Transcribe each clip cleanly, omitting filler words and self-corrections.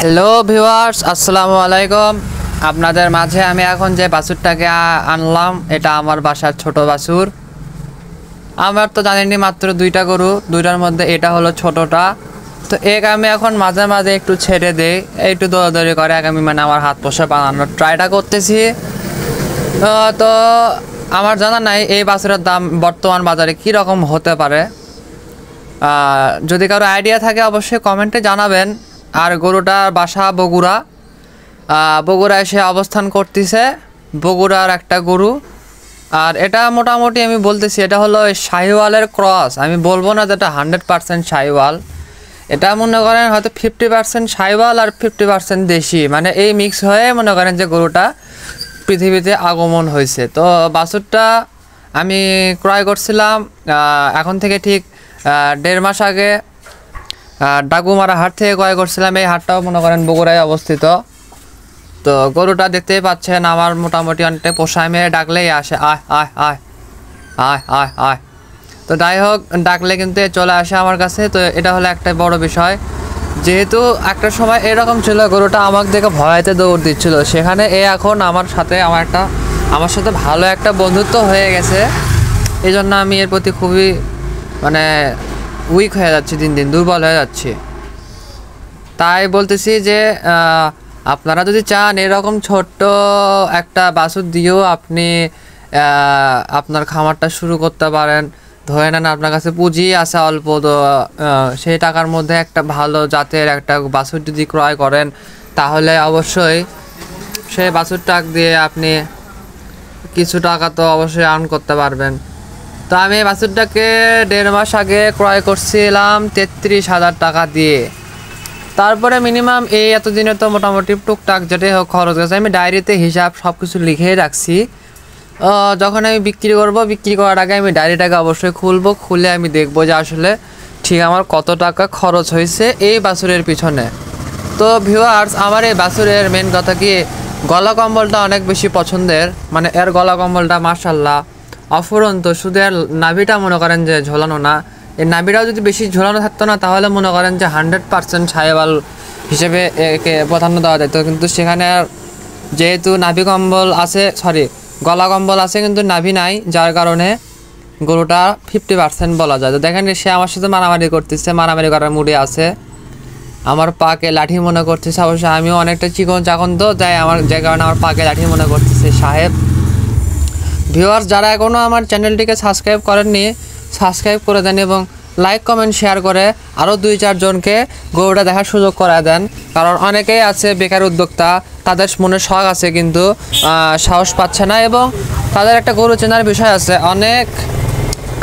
Hello viewers, আসসালামু আলাইকুম। আপনাদের মাঝে আমি এখন যে বাছুরটাকে আনলাম, এটা আমার বাসার ছোট বাছুর। আমার তো জানেননি মাত্র দুইটা গরু, দুইটার মধ্যে এটা হলো ছোটটা। তো আমি এখন মাঝে মাঝে একটু ছেড়ে দেই, একটু দৌড়াদৌড়ি করে আমি আমার হাত পোষা বানানোর ট্রাইটা করতেছি। তো আমার জানা নাই এই বাছুরের দাম বর্তমান বাজারে কী রকম হতে পারে। যদি কারো আইডিয়া থাকে অবশ্যই কমেন্টে জানাবেন। আর গরুটার বাসা বগুড়া এসে অবস্থান করতেছে, বগুড়ার একটা গরু। আর এটা মোটামুটি আমি বলতেছি এটা হলো শাহিওয়ালের ক্রস। আমি বলবো না যে এটা 100% শাহিওয়াল, এটা মনে করেন হয়তো 50% শাহিওয়াল আর 50% দেশি, মানে এই মিক্স হয়ে মনে করেন যে গরুটা পৃথিবীতে আগমন হয়েছে। তো বাছুরটা আমি ক্রয় করছিলাম এখন থেকে ঠিক 1.5 মাস আগে ডাকুমারা হাট থেকে ক্রয় করছিলাম। এই হাটটাও মনে করেন বগুড়ায় অবস্থিত। তো গরুটা দেখতেই পাচ্ছেন আমার মোটামুটি অনেকটা পোষায়, মেয়ে ডাকলেই আসে, আয় আয় আয় আয় আয় আয়। তো যাই হোক, ডাকলে কিন্তু চলে আসে আমার কাছে। তো এটা হলো একটা বড় বিষয়, যেহেতু একটা সময় এরকম ছিল গরুটা আমাকে দেখে ভয়তে দৌড় দিচ্ছিল, সেখানে এখন আমার সাথে ভালো একটা বন্ধুত্ব হয়ে গেছে। এই জন্য আমি এর প্রতি খুবই মানে উইক হয়ে যাচ্ছি, দিন দিন দুর্বল হয়ে যাচ্ছি। তাই বলতেছি যে আপনারা যদি চান এরকম ছোট্ট একটা বাছুর দিয়েও আপনি আপনার খামারটা শুরু করতে পারেন। ধরে নেন আপনার কাছে পুঁজি আছে অল্প, তো সেই টাকার মধ্যে একটা ভালো জাতের একটা বাছুর যদি ক্রয় করেন, তাহলে অবশ্যই সেই বাছুরটা দিয়ে আপনি কিছু টাকা তো অবশ্যই আর্ন করতে পারবেন। তো আমি এই বাছুরটাকে 1.5 মাস আগে ক্রয় করছিলাম 33,000 টাকা দিয়ে। তারপরে মিনিমাম এতদিনে তো মোটামুটি টুকটাক যেটাই হোক খরচ গেছে, আমি ডায়েরিতে হিসাব সব কিছু লিখেই রাখছি। যখন আমি বিক্রি করার আগে আমি ডায়েরিটাকে অবশ্যই খুলে আমি দেখবো যে আসলে ঠিক আমার কত টাকা খরচ হয়েছে এই বাছুরের পিছনে। তো ভিউয়ার্স, আমার এই বাছুরের মেন কথা কি, গলা কম্বলটা অনেক বেশি পছন্দের। মানে এর গলা কম্বলটা মাশাআল্লাহ অফুরন্ত। শুধু এর নাভিটা মনে করেন যে ঝোলানো না, এই নাভিটাও যদি বেশি ঝোলানো থাকতো না, তাহলে মনে করেন যে 100% শাহিওয়াল হিসেবে একে প্রাধান্য দেওয়া যেত। কিন্তু সেখানে যেহেতু গলা কম্বল আছে কিন্তু নাভি নাই, যার কারণে গরুটা 50% বলা যায়। তো দেখেন সে আমার সাথে মারামারি করার মুডে আছে, আমার পাকে লাঠি মনে করতেছে। অবশ্য আমিও অনেকটা চিকন চাকন, তো যে কারণে আমার পাকে লাঠি মনে করতেছে সাহেব। ভিউয়ার্স, যারা এখনও আমার চ্যানেলটিকে সাবস্ক্রাইব করেননি, সাবস্ক্রাইব করে দেন এবং লাইক কমেন্ট শেয়ার করে আরও 2-4 জনকে গরুটা দেখার সুযোগ করে দেন। কারণ অনেকেই আছে বেকার উদ্যোক্তা, তাদের মনে শখ আছে কিন্তু সাহস পাচ্ছে না, এবং তাদের একটা গরু চেনার বিষয় আছে। অনেক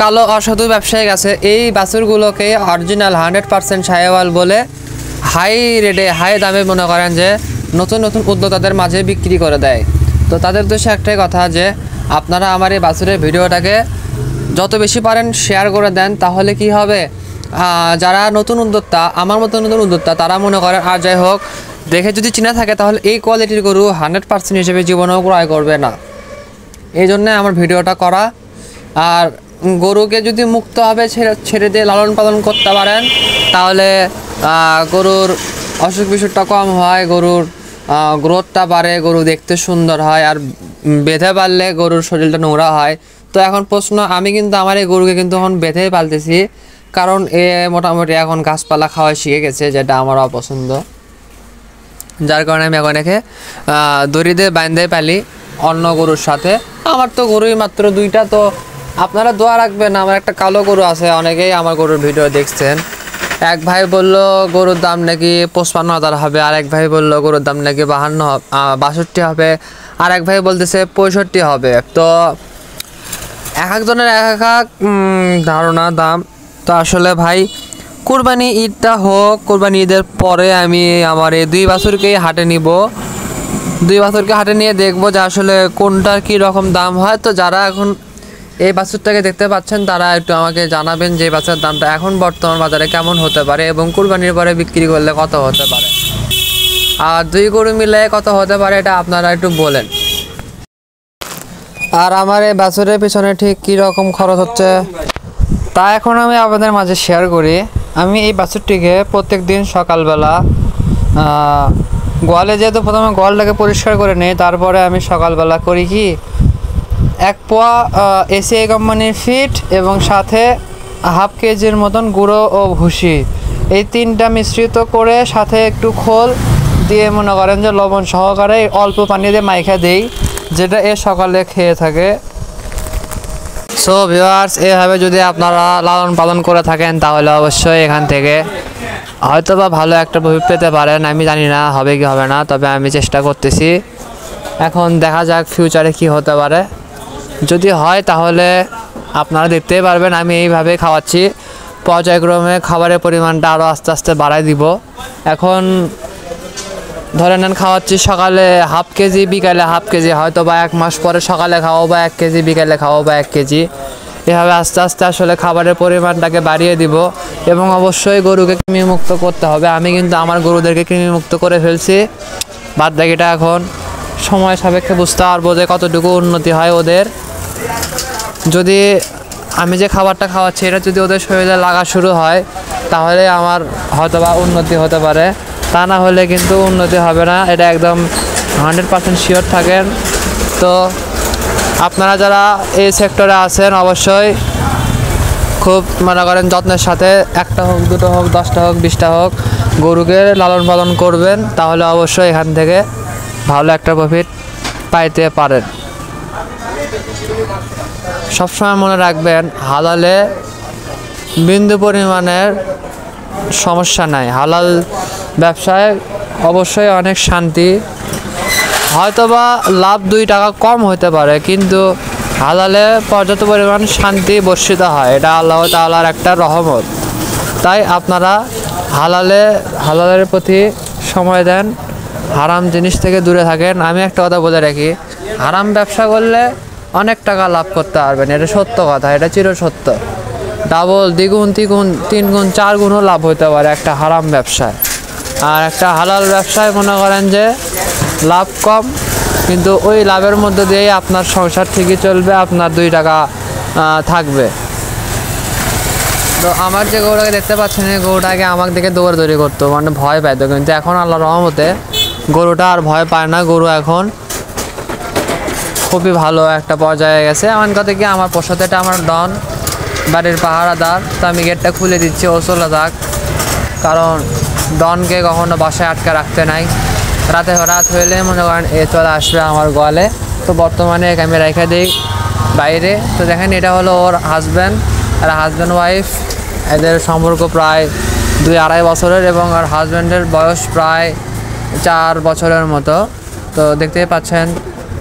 কালো অসাধু ব্যবসায়িক আছে এই বাছুরগুলোকে অরিজিনাল 100% শাহিওয়াল বলে হাই দামে মনে করেন যে নতুন উদ্যোক্তাদের মাঝে বিক্রি করে দেয়। তো তাদের উদ্দেশ্যে একটাই কথা যে আপনারা আমার এই বাছুরের ভিডিওটাকে যত বেশি পারেন শেয়ার করে দেন, তাহলে কি হবে, যারা নতুন উদ্যোক্তা, আমার মতো নতুন উদ্যোক্তা, তারা মনে করেন আর যাই হোক দেখে যদি চিনা থাকে, তাহলে এই কোয়ালিটির গরু 100% হিসেবে জীবনেও ক্রয় করবে না। এই জন্যে আমার ভিডিওটা করা। আর গরুকে যদি মুক্তভাবে ছেড়ে দিয়ে লালন পালন করতে পারেন, তাহলে গরুর অসুখ বিসুখটা কম হয়, গরুর গ্রোথটা বাড়ে, গরু দেখতে সুন্দর হয়। আর বেঁধে পারলে গরুর শরীরটা নোংরা হয়। তো এখন প্রশ্ন, আমি কিন্তু আমার এই গরুকে কিন্তু এখন বেঁধেই পালতেছি, কারণ মোটামুটি এখন গাছপালা খাওয়া শিখে গেছে, যেটা আমার অপছন্দ। যার কারণে আমি এখন একে দড়ি দিয়ে বাঁধে পালি অন্য গরুর সাথে। আমার তো গরুই মাত্র 2টা। তো আপনারা দোয়া রাখবেন, আমার একটা কালো গরু আছে, অনেকেই আমার গরুর ভিডিও দেখছেন। এক ভাই বলল গরুর দাম নাকি 55,000 হবে, আরেক ভাই বলল গরুর দাম নাকি 62 হবে, আরেক ভাই বলতেছে 65 হবে। তো এক একজনের এক এক ধারণা দাম। তো আসলে ভাই, কুরবানি ঈদটা হোক, কুরবানি ঈদের পরে আমি আমার এই 2 বাছুরকেই হাটে নিব। 2 বাছুরকে হাটে নিয়ে দেখবো যে আসলে কোনটার কী রকম দাম হয়। তো যারা এখন এই বাছুরটাকে দেখতে পাচ্ছেন, তারা একটু আমাকে জানাবেন যে এই বাছুরের দামটা এখন বর্তমান বাজারে কেমন হতে পারে এবং কুরবানির পরে বিক্রি করলে কত হতে পারে, আর 2 গরু মিলে কত হতে পারে, এটা আপনারা একটু বলেন। আর আমার এই বাছুরের পিছনে ঠিক কী রকম খরচ হচ্ছে তা এখন আমি আপনাদের মাঝে শেয়ার করি। আমি এই বাছুরটিকে প্রত্যেক দিন সকালবেলা গোয়ালে যেহেতু প্রথমে গোয়ালটাকে পরিষ্কার করে নিই, তারপরে আমি সকালবেলা করি কি 1 পোয়া এসিআই কোম্পানির ফিট এবং সাথে হাফ কেজির মতন গুঁড়ো ও ভুসি, এই 3টা মিশ্রিত করে সাথে একটু খোল দিয়ে মনে করেন যে লবণ সহকারে অল্প পানি দিয়ে মাইখা দেই, যেটা সকালে খেয়ে থাকে। সো ভিউয়ার্স, এভাবে যদি আপনারা লালন পালন করে থাকেন তাহলে অবশ্যই এখান থেকে হয়তো বা ভালো একটা প্রফিট পেতে পারেন। আমি জানি না হবে কি হবে না, তবে আমি চেষ্টা করতেছি। এখন দেখা যাক ফিউচারে কি হতে পারে। যদি হয় তাহলে আপনারা দেখতেই পারবেন আমি এইভাবে খাওয়াচ্ছি। পর্যায়ক্রমে খাবারের পরিমাণটা আরও আস্তে আস্তে বাড়াই দিব। এখন ধরে নেন খাওয়াচ্ছি সকালে হাফ কেজি, বিকালে হাফ কেজি, হয়তো বা 1 মাস পরে সকালে খাওয়াবো বা 1 কেজি, বিকালে খাওয়াবো বা 1 কেজি, এভাবে আস্তে আস্তে আসলে খাবারের পরিমাণটাকে বাড়িয়ে দিব। এবং অবশ্যই গরুকে কৃমিমুক্ত করতে হবে। আমি কিন্তু আমার গরুদেরকে কৃমিমুক্ত করে ফেলছি, বাদ বাকিটা এখন সময় সাপেক্ষে বুঝতে পারবো যে কতটুকু উন্নতি হয় ওদের। যদি আমি যে খাবারটা খাওয়াচ্ছি এটা যদি ওদের শরীরে লাগা শুরু হয় তাহলে আমার হয়তো বা উন্নতি হতে পারে, তা না হলে কিন্তু উন্নতি হবে না, এটা একদম 100% শিওর থাকেন। তো আপনারা যারা এই সেক্টরে আছেন অবশ্যই খুব মনে করেন যত্নের সাথে 1টা হোক, 2টো হোক, 10টা হোক, 20টা হোক গরুকে লালন পালন করবেন, তাহলে অবশ্যই এখান থেকে ভালো একটা প্রফিট পাইতে পারেন। সবসময় মনে রাখবেন হালালে বিন্দু পরিমাণের সমস্যা নাই। হালাল ব্যবসায় অবশ্যই অনেক শান্তি, হয়তোবা লাভ 2 টাকা কম হতে পারে, কিন্তু হালালে পর্যাপ্ত পরিমাণ শান্তি বর্ষিত হয়, এটা আল্লাহ তাআলার একটা রহমত। তাই আপনারা হালালের প্রতি সময় দেন, হারাম জিনিস থেকে দূরে থাকেন। আমি একটা কথা বলে রাখি, হারাম ব্যবসা করলে অনেক টাকা লাভ করতে পারবেন, এটা সত্য কথা, এটা চিরসত্য। ডাবল, দ্বিগুণ, 3 গুণ 4 গুণও লাভ হতে পারে একটা হারাম ব্যবসায়। আর একটা হালাল ব্যবসায় মনে করেন যে লাভ কম, কিন্তু ওই লাভের মধ্যে দিয়েই আপনার সংসার ঠিকই চলবে, আপনার 2 টাকা থাকবে। তো আমার যে গরুটাকে দেখতে পাচ্ছেন, এই গরুটাকে আমাকে দেখে দৌড়াদৌড়ি করতো, মানে ভয় পাইতো, কিন্তু এখন আল্লাহর রহমতে গরুটা আর ভয় পায় না। গরু এখন খুবই ভালো একটা পর্যায়ে গেছে। এমন কথা কি আমার পোষাতেটা আমার ডন বাড়ির পাহারাদার, তো আমি গেটটা খুলে দিচ্ছি, ও চলে যাক, কারণ ডনকে কখনো বাসায় আটকে রাখতে নাই। রাত হইলে মনে করেন চলে আসবে আমার গোয়ালে। তো বর্তমানে আমি রেখে দিই বাইরে। তো দেখেন এটা হলো ওর হাজব্যান্ড, আর হাজব্যান্ড ওয়াইফ, এদের সম্পর্ক প্রায় 2-2.5 বছরের, এবং আর হাজব্যান্ডের বয়স প্রায় 4 বছরের মতো। তো দেখতেই পাচ্ছেন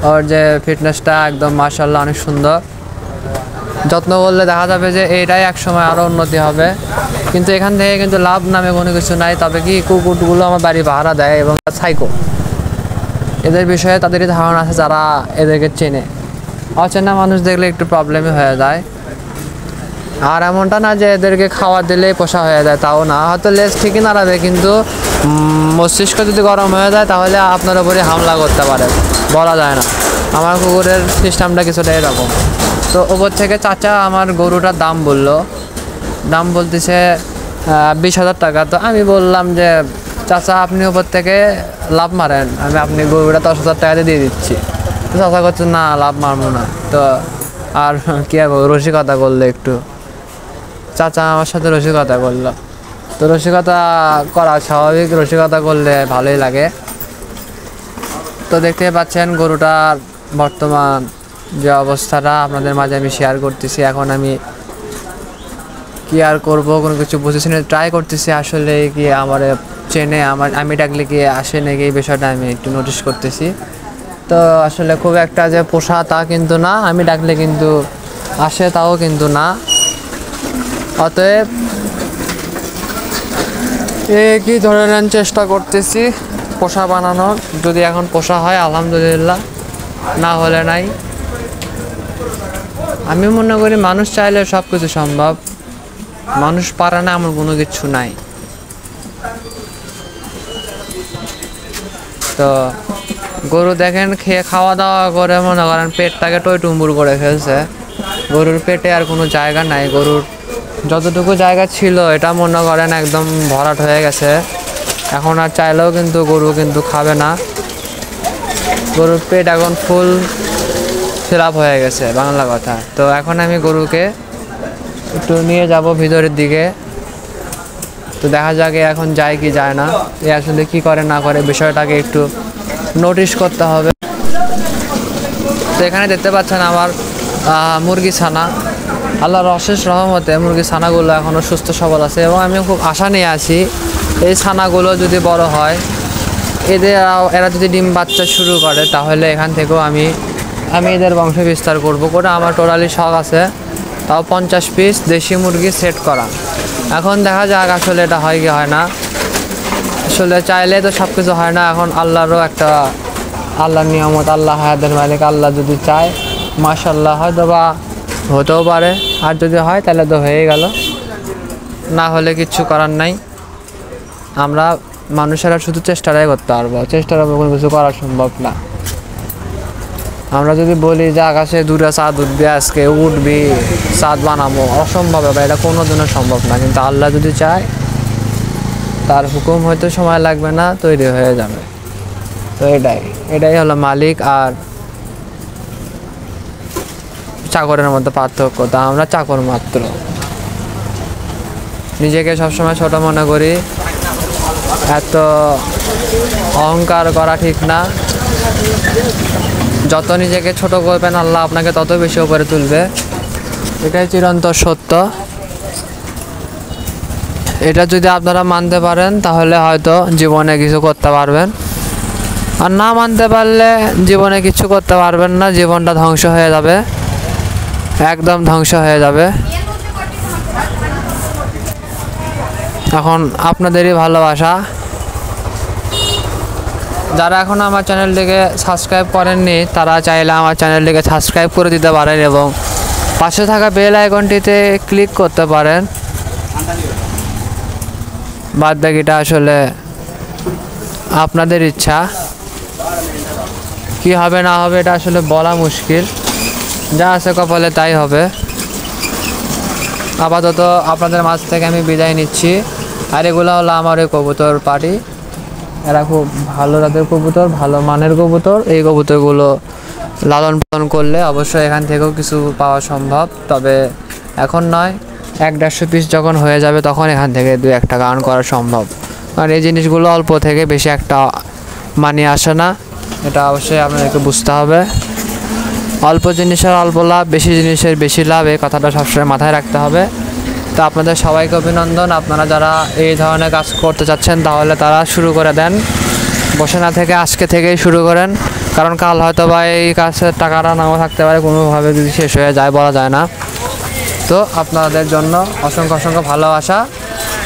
ওর যে ফিটনেসটা একদম মাশাআল্লাহ অনেক সুন্দর। যত্ন করলে দেখা যাবে যে এইটাই একসময় আরও উন্নতি হবে, কিন্তু এখান থেকে কিন্তু লাভ নামে কোনো কিছু নাই। তবে কি কুকুরগুলো আমার বাড়ি ভাড়া দেয় এবং সাইকো, এদের বিষয়ে তাদেরই ধারণা আছে যারা এদেরকে চেনে। অচেনা মানুষ দেখলে একটু প্রবলেমই হয়ে যায়। আর এমনটা না যে এদেরকে খাওয়া দিলেই পোষা হয়ে যায়, তাও না, হয়তো লেজ ঠিকই নাড়াবে, কিন্তু মস্তিষ্ক যদি গরম হয়ে যায় তাহলে আপনার উপরে হামলা করতে পারে, বলা যায় না। আমার কুকুরের সিস্টেমটা কিছুটা এরকম। তো ওপর থেকে চাচা আমার গরুটার দাম বলতেছে 20,000 টাকা। তো আমি বললাম যে চাচা আপনি ওপর থেকে লাভ মারেন, আপনি গরুটা 10,000 টাকাতে দিয়ে দিচ্ছি। তো চাচা করছে না, লাভ মারবো না। তো আর কী রসিকতা করলো একটু, চাচা আমার সাথে রসিকতা করলো। তো রসিকতা করা স্বাভাবিক, রসিকতা করলে ভালোই লাগে। তো দেখতে পাচ্ছেন গরুটার বর্তমান যে অবস্থাটা আপনাদের মাঝে আমি শেয়ার করতেছি। এখন আমি কি আর করবো, কোনো কিছু বুঝেছি না, ট্রাই করতেছি আসলে কি আমার চেনে, আমি ডাকলে কি আসে নাকি, এই বিষয়টা আমি একটু নোটিস করতেছি। তো আসলে খুব একটা যে পোষা তা কিন্তু না, আমি ডাকলে কিন্তু আসে তাও কিন্তু না। অতএব কি ধরে নেন চেষ্টা করতেছি পোষা বানানোর, যদি এখন পোষা হয় আলহামদুলিল্লাহ, না হলে নাই। আমি মনে করি মানুষ চাইলে সব কিছু সম্ভব, মানুষ পারে না এমন কোনো কিছু নাই। তো গরু দেখেন খাওয়া দাওয়া করে মনে করেন পেটটাকে টইটুম্বুর করে ফেলছে। গরুর পেটে আর কোনো জায়গা নাই, গরুর যতটুকু জায়গা ছিল এটা মনে করেন একদম ভরাট হয়ে গেছে। এখন আর চাইলেও কিন্তু গরু কিন্তু খাবে না, গরুর পেট এখন ফুল ফিল আপ হয়ে গেছে বাংলা কথা। তো এখন আমি গরুকে একটু নিয়ে যাব ভিতরের দিকে, তো দেখা যাক এখন যায় কি যায় না, এ আসলে কি করে না করে বিষয়টাকে একটু নোটিশ করতে হবে। তো এখানে দেখতে পাচ্ছেন আমার মুরগি ছানা, আল্লাহর অশেষ রহমতে মুরগি ছানাগুলো এখনও সুস্থ সবল আছে এবং আমি খুব আশা নিয়ে আছি এই ছানাগুলো যদি বড় হয়, এরা যদি ডিম বাচ্চা শুরু করে তাহলে এখান থেকেও আমি এদের বংশ বিস্তার করবো করে আমার টোটালি শখ আছে, তাও 50 পিস দেশি মুরগি সেট করা। এখন দেখা যাক আসলে এটা হয় কি হয় না, আসলে চাইলে তো সব কিছু হয় না, এখন আল্লাহরও একটা আল্লাহর নিয়ামত, আল্লাহ হায়াতের মালিক, আল্লাহ যদি চায় মাশাআল্লাহ হয়তো বা হতেও পারে, আর যদি হয় তাহলে তো হয়ে গেল, না হলে কিচ্ছু করার নাই। আমরা মানুষেরা শুধু চেষ্টাটাই করতে পারবো, চেষ্টার উপর কোনো কিছু করা সম্ভব না। আমরা যদি বলি যে আকাশে দূরে চাঁদ উঠবে, আজকে উঠবি চাঁদ বানাবো, অসম্ভব হবে, এটা কোনো দিনও সম্ভব না। কিন্তু আল্লাহ যদি চায় তার হুকুম হয়তো সময় লাগবে না, তৈরি হয়ে যাবে। তো এটাই হলো মালিক আর চাকরের মধ্যে পার্থক্য। তা আমরা চাকর মাত্র, নিজেকে সবসময় ছোট মনে করি, এত অহংকার করা ঠিক না। যত নিজেকে ছোট করবেন আল্লাহ আপনাকে তত বেশি উপরে তুলবে, এটাই চিরন্তর সত্য। এটা যদি আপনারা মানতে পারেন তাহলে হয়তো জীবনে কিছু করতে পারবেন, আর না মানতে পারলে জীবনে কিছু করতে পারবেন না, জীবনটা ধ্বংস হয়ে যাবে, একদম ধ্বংস হয়ে যাবে। এখন আপনাদেরই ভালোবাসা, যারা এখন আমার চ্যানেলটিকে সাবস্ক্রাইব করেননি তারা চাইলে আমার চ্যানেলটিকে সাবস্ক্রাইব করে দিতে পারেন এবং পাশে থাকা বেল আইকনটিতে ক্লিক করতে পারেন। বাদ বাকিটা আসলে আপনাদের ইচ্ছা, কি হবে না হবে এটা আসলে বলা মুশকিল, যা আছে কপালে তাই হবে। আপাতত আপনাদের মাঝ থেকে আমি বিদায় নিচ্ছি। আর এগুলো হলো আমার এই কবুতর পার্টি, এরা খুব ভালো জাতের কবুতর, ভালো মানের কবুতর। এই কবুতরগুলো লালন পালন করলে অবশ্যই এখান থেকেও কিছু পাওয়া সম্ভব, তবে এখন নয়, 100-150 পিস যখন হয়ে যাবে তখন এখান থেকে 2-1 টাকা আর্ন করা সম্ভব। কারণ এই জিনিসগুলো অল্প থেকে বেশি একটা মানি আসে না, এটা অবশ্যই আপনাদেরকে বুঝতে হবে। অল্প জিনিসের অল্প লাভ, বেশি জিনিসের বেশি লাভ, এই কথাটা সবসময় মাথায় রাখতে হবে। তো আপনাদের সবাইকে অভিনন্দন, আপনারা যারা এই ধরনের কাজ করতে চাচ্ছেন তাহলে তারা শুরু করে দেন, বসে না থেকে আজকে থেকেই শুরু করেন, কারণ কাল হয়তো বা এই কাজের টাকাটা নাও থাকতে পারে, কোনোভাবে যদি শেষ হয়ে যায় বলা যায় না। তো আপনাদের জন্য অসংখ্য ভালোবাসা,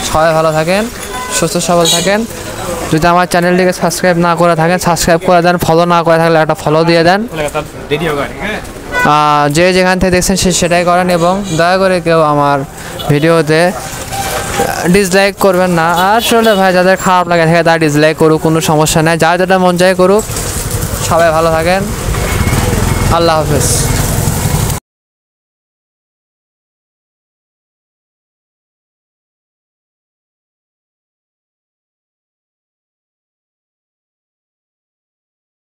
সবাই ভালো থাকেন, সুস্থ সবল থাকেন। যদি আমার চ্যানেলটিকে সাবস্ক্রাইব না করে থাকেন সাবস্ক্রাইব করে দেন, ফলো না করে থাকলে একটা ফলো দিয়ে দেন, যে যেখান থেকে দেখছেন সেটাই করেন এবং দয়া করে কেউ আমার ভিডিওতে ডিসলাইক করবেন না। আসলে ভাই যাদের খারাপ লাগে থাকে তারা ডিসলাইক করুক, কোনো সমস্যা নেই, যার যেটা মন চায় করুক। সবাই ভালো থাকেন, আল্লাহ হাফেজ।